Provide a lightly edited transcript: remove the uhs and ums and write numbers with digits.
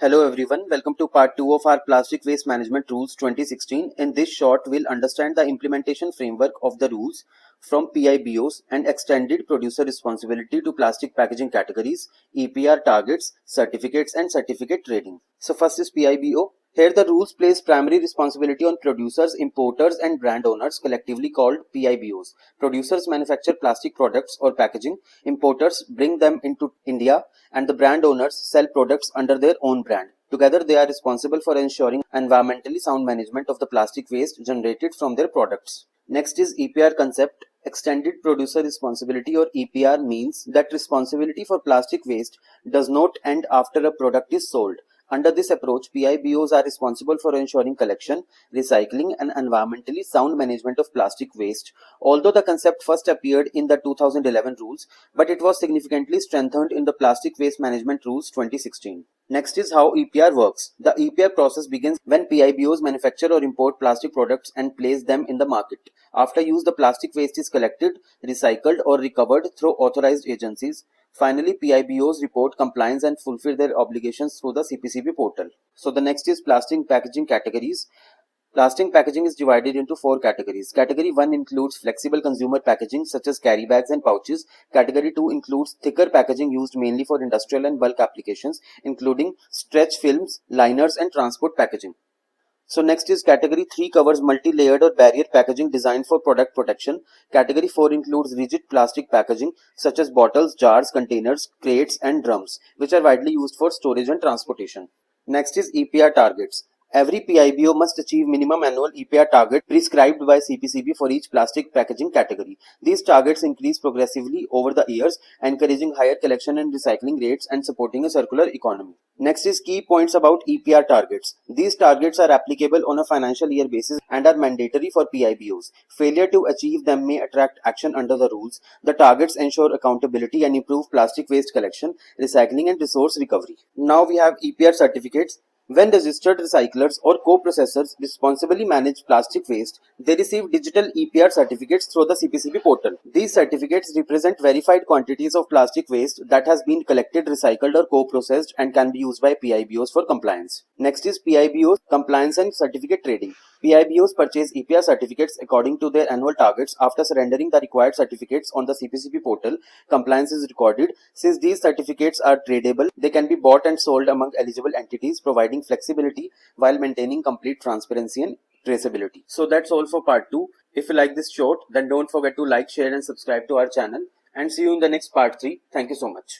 Hello everyone, welcome to part 2 of our Plastic Waste Management Rules 2016. In this short, we'll understand the implementation framework of the rules from PIBOs and extended producer responsibility to plastic packaging categories, EPR targets, certificates and certificate trading. So first is PIBO. Here the rules place primary responsibility on producers, importers and brand owners, collectively called PIBOs. Producers manufacture plastic products or packaging, importers bring them into India, and the brand owners sell products under their own brand. Together they are responsible for ensuring environmentally sound management of the plastic waste generated from their products. Next is EPR concept. Extended producer responsibility or EPR means that responsibility for plastic waste does not end after a product is sold. Under this approach, PIBOs are responsible for ensuring collection, recycling and environmentally sound management of plastic waste. Although the concept first appeared in the 2011 rules, but it was significantly strengthened in the Plastic Waste Management Rules 2016. Next is how EPR works. The EPR process begins when PIBOs manufacture or import plastic products and place them in the market. After use, the plastic waste is collected, recycled or recovered through authorized agencies. Finally, PIBOs report compliance and fulfill their obligations through the CPCB portal. So the next is plastic packaging categories. Plastic packaging is divided into 4 categories. Category 1 includes flexible consumer packaging such as carry bags and pouches. Category 2 includes thicker packaging used mainly for industrial and bulk applications, including stretch films, liners and transport packaging. So next is category 3 covers multi-layered or barrier packaging designed for product protection. Category 4 includes rigid plastic packaging such as bottles, jars, containers, crates and drums, which are widely used for storage and transportation. Next is EPR targets. Every PIBO must achieve minimum annual EPR target prescribed by CPCB for each plastic packaging category. These targets increase progressively over the years, encouraging higher collection and recycling rates and supporting a circular economy. Next is key points about EPR targets. These targets are applicable on a financial year basis and are mandatory for PIBOs. Failure to achieve them may attract action under the rules. The targets ensure accountability and improve plastic waste collection, recycling and resource recovery. Now we have EPR certificates. When registered recyclers or co-processors responsibly manage plastic waste, they receive digital EPR certificates through the CPCB portal. These certificates represent verified quantities of plastic waste that has been collected, recycled or co-processed and can be used by PIBOs for compliance. Next is PIBOs compliance and certificate trading. PIBOs purchase EPR certificates according to their annual targets. After surrendering the required certificates on the CPCB portal, compliance is recorded. Since these certificates are tradable, they can be bought and sold among eligible entities, providing flexibility while maintaining complete transparency and traceability. So that's all for part 2. If you like this short, then don't forget to like, share and subscribe to our channel, and see you in the next part 3. Thank you so much.